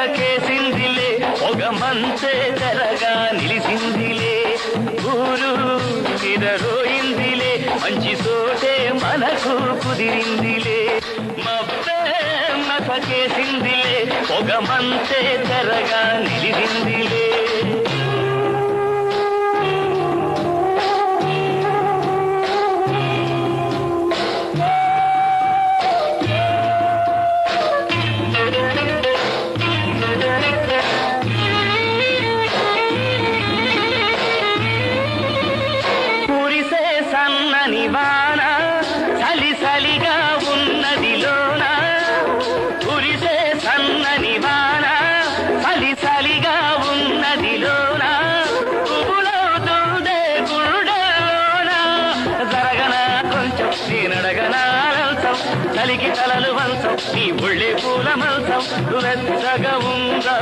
మసకేసిందిలే పొగమంతే తెరగా నిలిసిందిలే ఊరు నిరరోయిందిలే మంచి సోటే మనకు కుదిరిందిలే మబ్బే మసకేసిందిలే పొగమంతే తెరగా నిలిసిందిలే సన్నని వాన చలి చలిగా ఉన్నదిలోన కురిసే సన్నని వాన చలి చలిగా ఉన్నదిలోన పువ్వులవుతుందే గుండెలోన జరగనా కొంచెం నేనడగనా లంచం చలికి తలలు వంచం నీ ఒళ్ళే పూల మంచం వెచ్చగా ఉందా